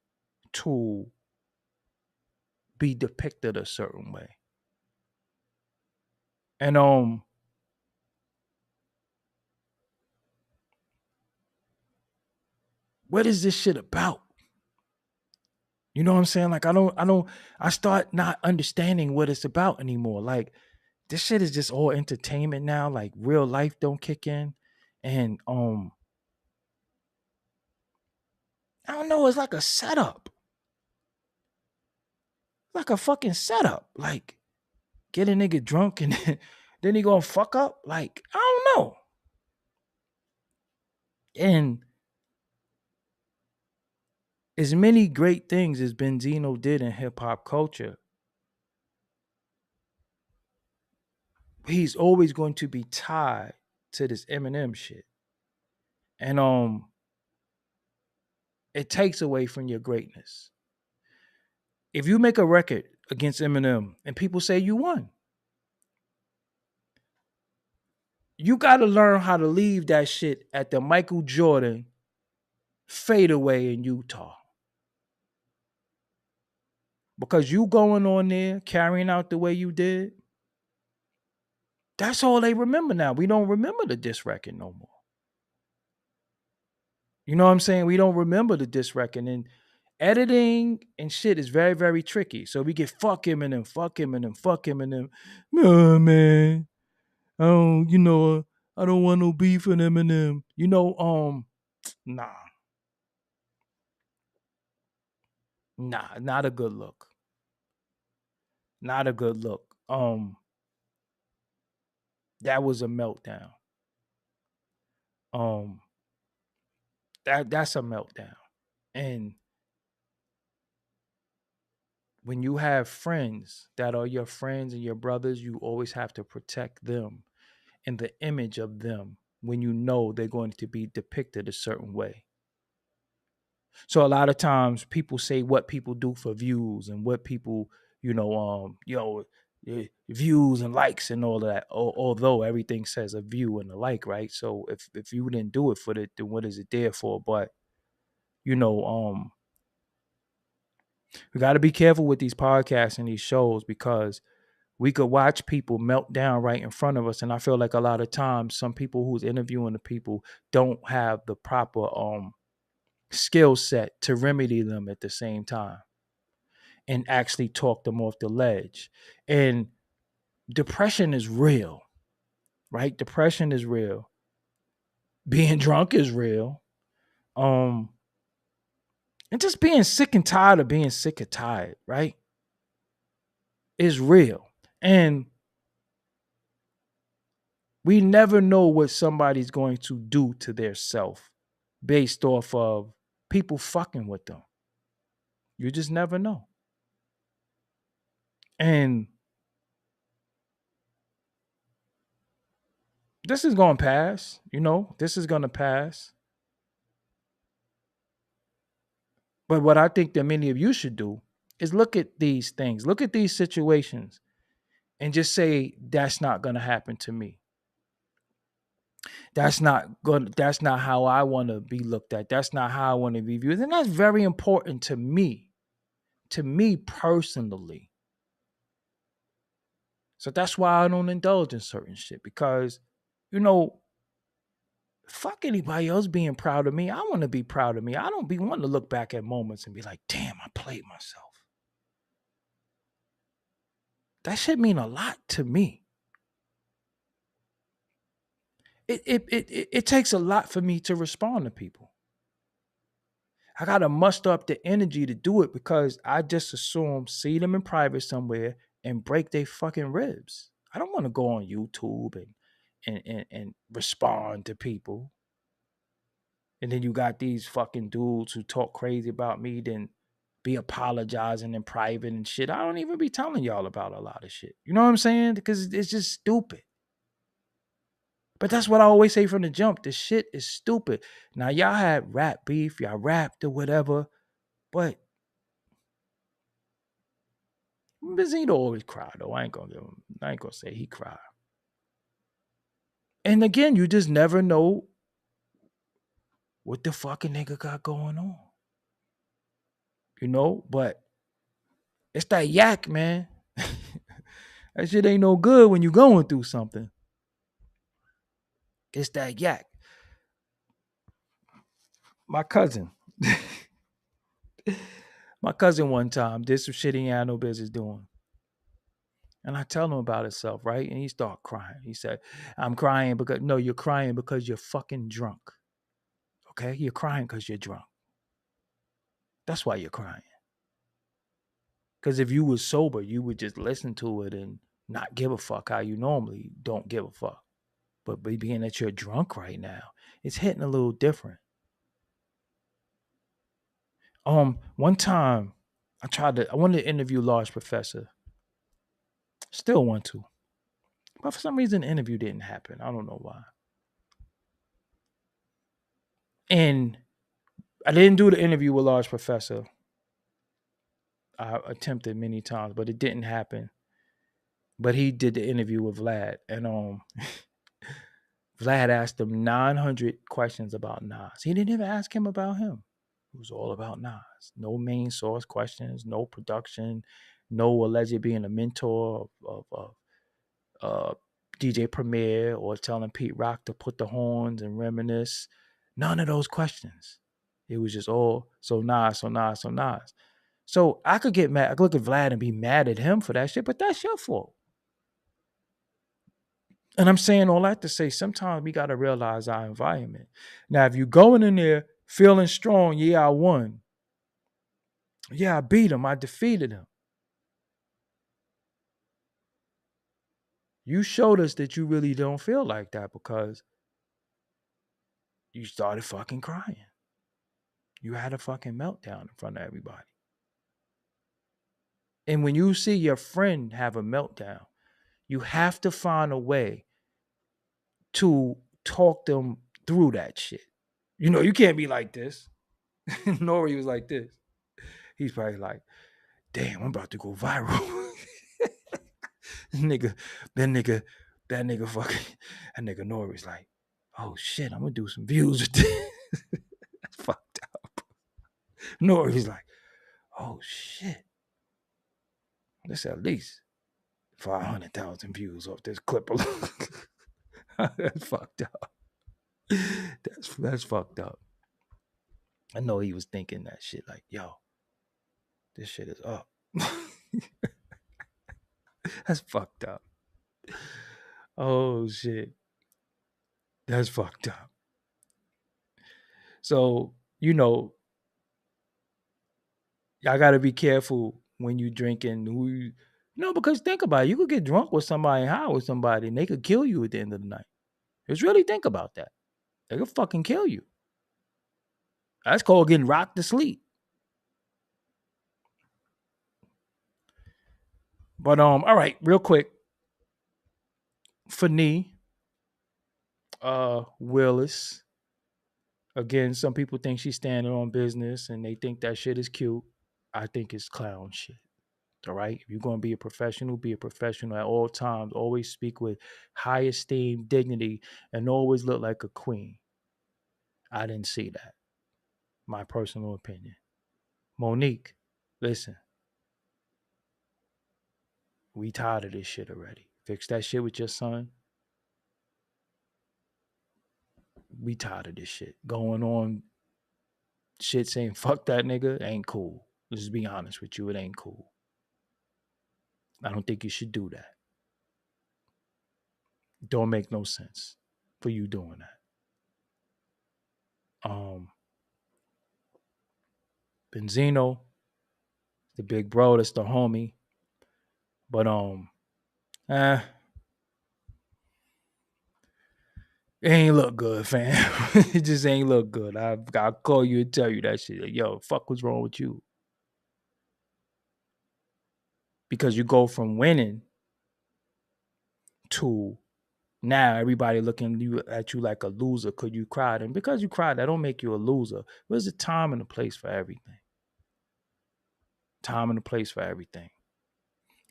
to be depicted a certain way. And what is this shit about? You know what I'm saying? Like I start not understanding what it's about anymore. Like this shit is just all entertainment now. Like real life don't kick in. And I don't know, it's like a setup. Like a fucking setup. Like get a nigga drunk and then he gonna fuck up. Like, I don't know. And as many great things as Benzino did in hip hop culture, he's always going to be tied to this Eminem shit. And it takes away from your greatness. If you make a record against Eminem and people say you won, you got to learn how to leave that shit at the Michael Jordan fadeaway in Utah. Because you going on there carrying out the way you did, that's all they remember now. We don't remember the diss record no more. You know what I'm saying? We don't remember the diss record. And editing and shit is very, very tricky. So we get fuck him and then fuck him and then fuck him and then, oh, man, I don't want no beef with Eminem. Nah, not a good look. Not a good look. That was a meltdown. That's a meltdown. And when you have friends that are your friends and your brothers, you always have to protect them and the image of them when you know they're going to be depicted a certain way. So a lot of times people say what people do for views and what people, views and likes and all of that. Although everything says a view and a like, right? So if you didn't do it for it, then what is it there for? But you know, we got to be careful with these podcasts and these shows because we could watch people melt down right in front of us. And I feel like a lot of times some people who's interviewing the people don't have the proper skill set to remedy them at the same time and actually talk them off the ledge. And depression is real, right? Depression is real. Being drunk is real. And just being sick and tired of being sick and tired, right? Is real. And we never know what somebody's going to do to their self based off of people fucking with them. You just never know. And this is going to pass, this is going to pass. But what I think that many of you should do is look at these things, look at these situations and just say, that's not going to happen to me. That's not how I want to be looked at. That's not how I want to be viewed. And that's very important to me personally. So that's why I don't indulge in certain shit because, fuck anybody else being proud of me. I want to be proud of me. I don't be wanting to look back at moments and be like, damn, I played myself. That shit mean a lot to me. It takes a lot for me to respond to people. I gotta muster up the energy to do it because I just assume see them in private somewhere and break their fucking ribs. I don't want to go on YouTube and respond to people. And then you got these fucking dudes who talk crazy about me, then be apologizing in private and shit. I don't even be telling y'all about a lot of shit. You know what I'm saying? Because it's just stupid. But that's what I always say from the jump. This shit is stupid. Now y'all had rap beef, y'all rapped or whatever, but Benzino always cried though. I ain't gonna say he cried. And again, you just never know what the fucking nigga got going on. But it's that yak, man. That shit ain't no good when you going through something. It's that yak. My cousin. My cousin one time did some shit he ain't had no business doing. And I tell him about himself, right? And he start crying. He said, I'm crying because, no, you're crying because you're fucking drunk. Okay? You're crying because you're drunk. That's why you're crying. Because if you was sober, you would just listen to it and not give a fuck how you normally don't give a fuck. But being that you're drunk right now, it's hitting a little different. One time I wanted to interview Large Professor. Still want to. But for some reason the interview didn't happen. I don't know why. And I didn't do the interview with Large Professor. I attempted many times, but it didn't happen. But he did the interview with Vlad. And Vlad asked him 900 questions about Nas. He didn't even ask him about him. It was all about Nas. No main source questions, no production, no alleged being a mentor of DJ Premier or telling Pete Rock to put the horns and reminisce. None of those questions. It was just all so Nas. So I could get mad. I could look at Vlad and be mad at him for that shit, but that's your fault. And I'm saying all that to say sometimes we got to realize our environment. Now, if you're going in there feeling strong, yeah, I won. Yeah, I beat him. I defeated him. You showed us that you really don't feel like that because you started fucking crying. You had a fucking meltdown in front of everybody. And when you see your friend have a meltdown, you have to find a way to talk them through that shit. You can't be like this. Nori was like this. He's probably like, damn, I'm about to go viral. that nigga Nori's like, oh shit, I'm gonna do some views with this. That's fucked up. Nori's like, oh shit. That's at least 500,000 views off this clip alone. That's fucked up. That's fucked up. I know he was thinking that shit like, yo, this shit is up. That's fucked up. Oh shit. That's fucked up. So, y'all gotta be careful when you drinking. Because think about it. You could get drunk with somebody, high with somebody, and they could kill you at the end of the night. Just really think about that. They could fucking kill you. That's called getting rocked to sleep. But all right, real quick. Fani Willis. Again, some people think she's standing on business and they think that shit is cute. I think it's clown shit. All right. If you're going to be a professional at all times. Always speak with high esteem, dignity, and always look like a queen. I didn't see that. My personal opinion. Monique, listen. We tired of this shit already. Fix that shit with your son. We tired of this shit. Going on shit saying fuck that nigga ain't cool. Let's just be honest with you. It ain't cool. I don't think you should do that. Don't make no sense for you doing that. Benzino, the big bro, that's the homie. But it ain't look good, fam. It just ain't look good. I'll call you and tell you that shit. Like, yo, fuck what's wrong with you? Because you go from winning to Now everybody looking at you like a loser because you cried. And because you cried, that don't make you a loser. There's a time and a place for everything. Time and a place for everything.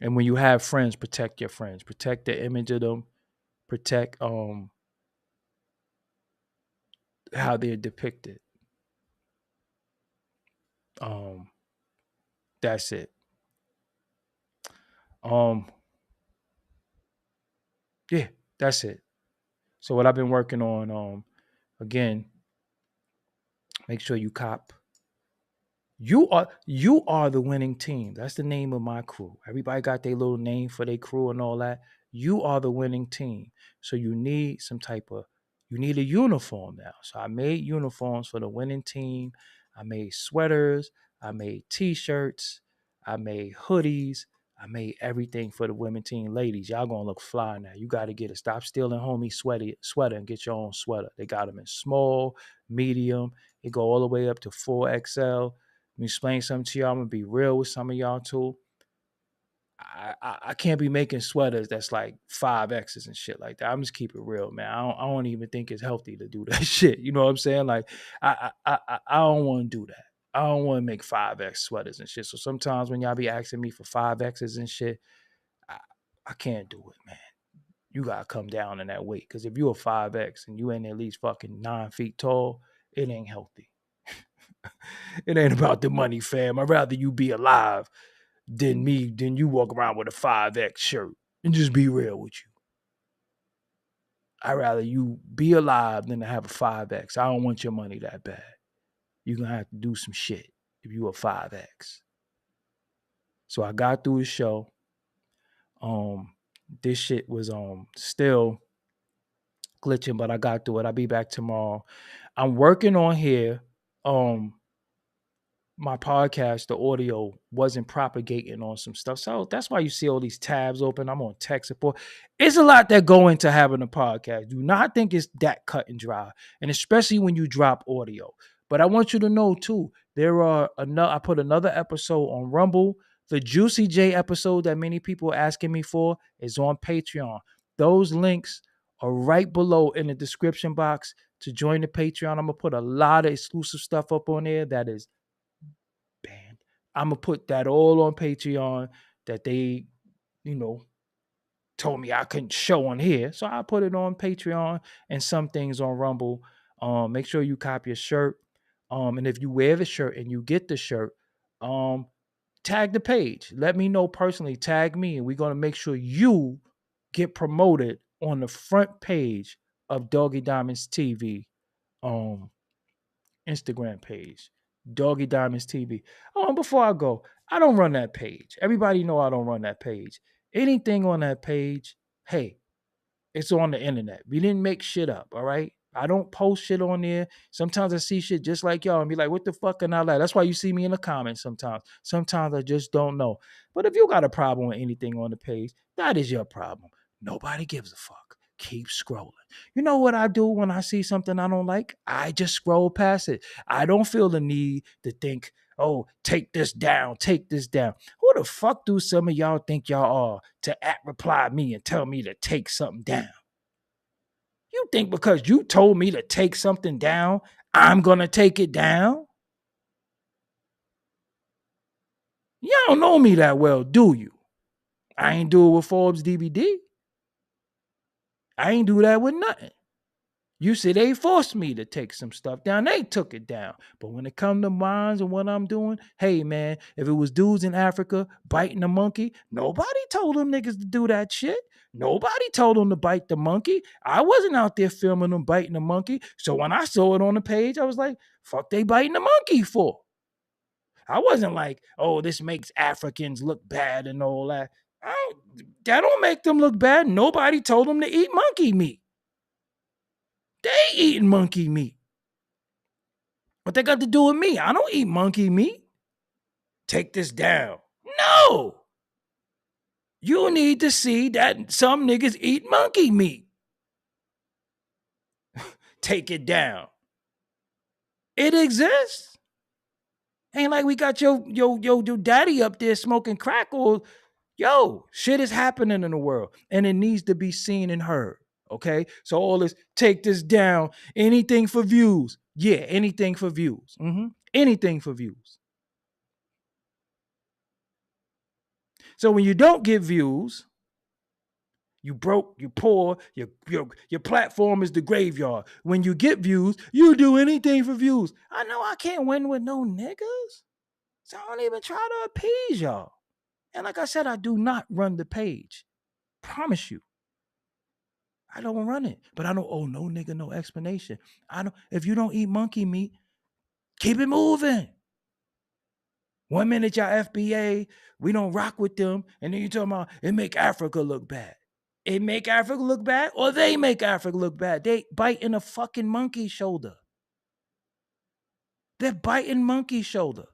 And when you have friends, protect your friends. Protect the image of them. Protect how they're depicted. That's it. Yeah, that's it. So what I've been working on, again, make sure you cop. You are the winning team. That's the name of my crew. Everybody got their little name for their crew and all that. You are the winning team. So you need you need a uniform now. So I made uniforms for the winning team. I made sweaters, I made t-shirts, I made hoodies, I made everything for the women team. Ladies, y'all gonna look fly now. You got to get it. Stop stealing homie sweater and get your own sweater. They got them in small, medium. It go all the way up to 4XL. Let me explain something to y'all. I'm gonna be real with some of y'all too. I can't be making sweaters that's like 5X's and shit like that. I'm just keep it real, man. I don't even think it's healthy to do that shit. You know what I'm saying? Like I don't want to do that. I don't want to make 5X sweaters and shit. So sometimes when y'all be asking me for 5X's and shit, I can't do it, man. You gotta come down in that weight. Cause if you a 5X and you ain't at least fucking 9 feet tall, it ain't healthy. It ain't about the money, fam. I'd rather you be alive than you walk around with a 5X shirt. And just be real with you. I'd rather you be alive than to have a 5X. I don't want your money that bad. You're gonna have to do some shit if you a 5X. So I got through the show. This shit was still glitching, but I got through it. I'll be back tomorrow. I'm working on here. My podcast, the audio wasn't propagating on some stuff. So that's why you see all these tabs open. I'm on tech support. It's a lot that go into having a podcast. Do not think it's that cut and dry. And especially when you drop audio. But I want you to know too, I put another episode on Rumble. The Juicy J episode that many people are asking me for is on Patreon. Those links are right below in the description box to join the Patreon. I'm going to put a lot of exclusive stuff up on there that is banned. I'm gonna put that all on Patreon that they, told me I couldn't show on here. So I put it on Patreon and some things on Rumble. Make sure you copy a shirt. And if you wear the shirt and you get the shirt, tag the page. Let me know personally. Tag me, and we're gonna make sure you get promoted on the front page of Doggie Diamonds TV. Instagram page, Doggie Diamonds TV. Oh, and before I go, I don't run that page. Everybody know I don't run that page. Anything on that page, hey, it's on the internet. We didn't make shit up, all right? I don't post shit on there. Sometimes I see shit just like y'all and be like, what the fuck and all that. That's why you see me in the comments sometimes. Sometimes I just don't know. But if you got a problem with anything on the page, that is your problem. Nobody gives a fuck. Keep scrolling. You know what I do when I see something I don't like? I just scroll past it. I don't feel the need to think, oh, take this down, take this down. Who the fuck do some of y'all think y'all are to reply me and tell me to take something down? You think because you told me to take something down, I'm going to take it down? Y'all don't know me that well, do you? I ain't do it with Forbes DVD. I ain't do that with nothing. You see, they forced me to take some stuff down. They took it down. But when it come to mines and what I'm doing, hey, man, if it was dudes in Africa biting a monkey, nobody told them niggas to do that shit. Nobody told them to bite the monkey. I wasn't out there filming them biting the monkey. So when I saw it on the page, I was like, fuck they biting the monkey for? I wasn't like, oh, this makes Africans look bad and all that. That don't make them look bad. Nobody told them to eat monkey meat. They eating monkey meat. What they got to do with me? I don't eat monkey meat. Take this down. No. You need to see that some niggas eat monkey meat. Take it down. It exists. Ain't like we got your daddy up there smoking crack or shit is happening in the world and it needs to be seen and heard. Okay. So all this, take this down, anything for views. Yeah, anything for views. Anything for views. So when you don't get views, you broke, you poor, your platform is the graveyard. When you get views, you do anything for views. I know I can't win with no niggas. So I don't even try to appease y'all. And like I said, I do not run the page. Promise you. I don't run it. But I don't owe no nigga no explanation. I don't if you don't eat monkey meat, keep it moving. 1 minute y'all FBA, we don't rock with them, and then you talking about it make Africa look bad. It make Africa look bad, or they make Africa look bad. They biting a fucking monkey shoulder. They're biting monkey shoulder.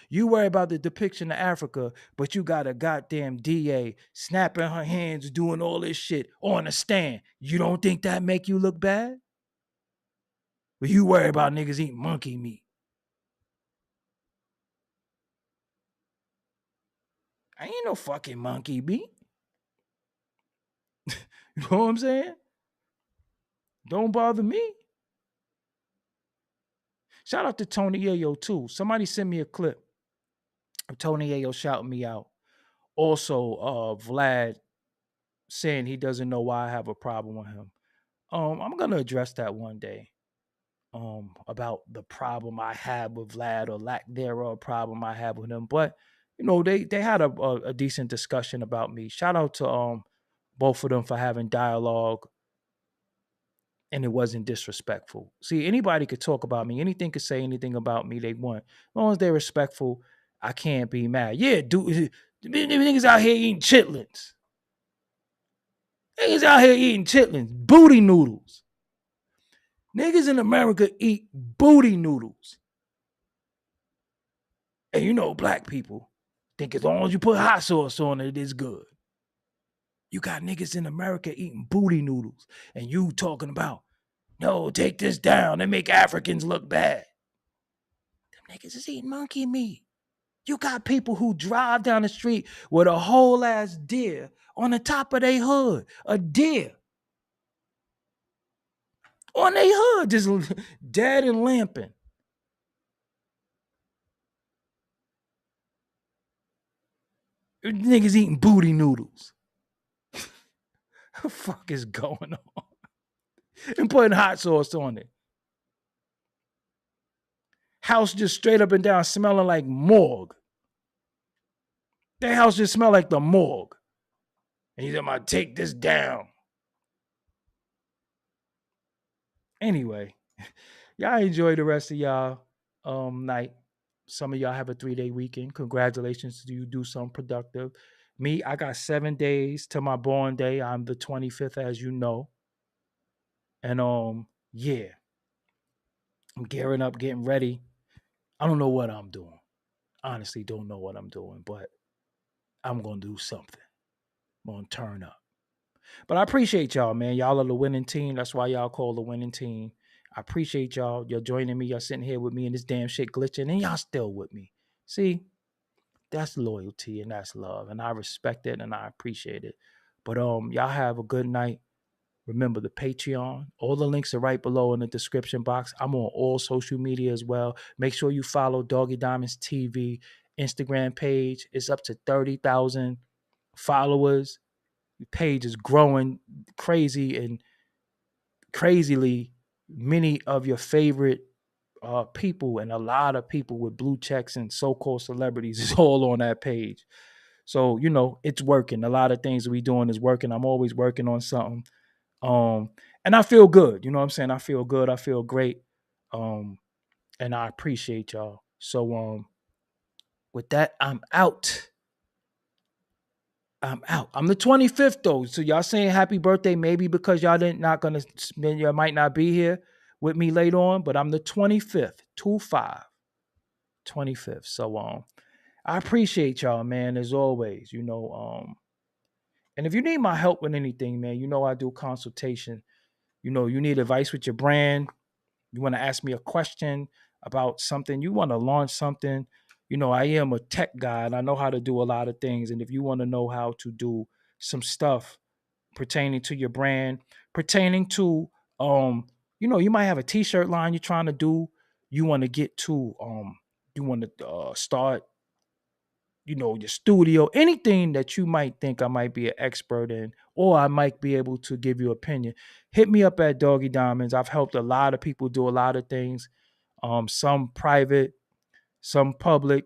You worry about the depiction of Africa, but you got a goddamn DA snapping her hands, doing all this shit on a stand. You don't think that make you look bad? But you worry about niggas eating monkey meat. I ain't no fucking monkey meat. You know what I'm saying? Don't bother me. Shout out to Tony Yayo too. Somebody sent me a clip of Tony Yayo shouting me out. Also, Vlad saying he doesn't know why I have a problem with him. I'm gonna address that one day. About the problem I have with Vlad or lack thereof problem I have with him. But you know, they had a decent discussion about me. Shout out to both of them for having dialogue, and it wasn't disrespectful. See, anybody could talk about me, anything could say anything about me they want. As long as they're respectful, I can't be mad. Yeah, dude, niggas out here eating chitlins. Niggas out here eating chitlins, booty noodles. Niggas in America eat booty noodles. And you know, black people think as long as you put hot sauce on it, it's good. You got niggas in America eating booty noodles, and you talking about, no, take this down. They make Africans look bad. Them niggas is eating monkey meat. You got people who drive down the street with a whole ass deer on the top of their hood. A deer. On their hood, just dead and lamping. Niggas eating booty noodles. What the fuck is going on? And putting hot sauce on it. House just straight up and down smelling like morgue. That house just smelled like the morgue. And he's about to take this down. Anyway, y'all enjoy the rest of y'all night. Some of y'all have a 3-day weekend. Congratulations to you. Do something productive. Me, I got 7 days to my born day. I'm the 25th, as you know. And yeah. I'm gearing up, getting ready. I don't know what I'm doing. Honestly, don't know what I'm doing, but I'm gonna do something. I'm gonna turn up. But I appreciate y'all, man. Y'all are the winning team. That's why y'all call the winning team. I appreciate y'all. You're joining me. Y'all sitting here with me and this damn shit glitching, and y'all still with me. See, that's loyalty and that's love, and I respect it and I appreciate it. But y'all have a good night. Remember the Patreon. All the links are right below in the description box. I'm on all social media as well. Make sure you follow Doggie Diamonds TV Instagram page. It's up to 30,000 followers. The page is growing crazy, and crazily many of your favorite people and a lot of people with blue checks and so-called celebrities is all on that page. So, you know, it's working. A lot of things we doing is working. I'm always working on something. And I feel good. You know what I'm saying? I feel good. I feel great. And I appreciate y'all. So with that, I'm out. I'm the 25th though. So y'all saying happy birthday, maybe because y'all not gonna y'all might not be here with me later on, but I'm the 25th, 25th. So I appreciate y'all, man, as always. You know, and if you need my help with anything, man, you know I do consultation. You know, you need advice with your brand. You want to ask me a question about something. You want to launch something. You know, I am a tech guy and I know how to do a lot of things. And if you want to know how to do some stuff pertaining to your brand, pertaining to you might have a t-shirt line you're trying to do, you want to get to you want to start your studio, anything that you might think I might be an expert in, or I might be able to give you opinion. Hit me up at Doggie Diamonds. I've helped a lot of people do a lot of things, some private, some public.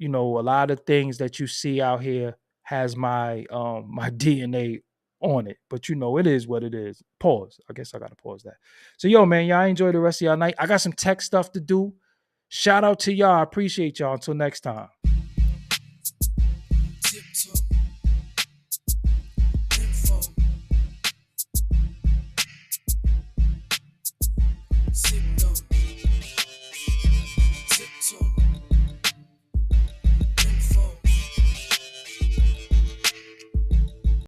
A lot of things that you see out here has my my DNA on it. But it is what it is. Pause. I guess I gotta pause that. So man, y'all enjoy the rest of y'all night. I got some tech stuff to do. Shout out to y'all. I appreciate y'all. Until next time.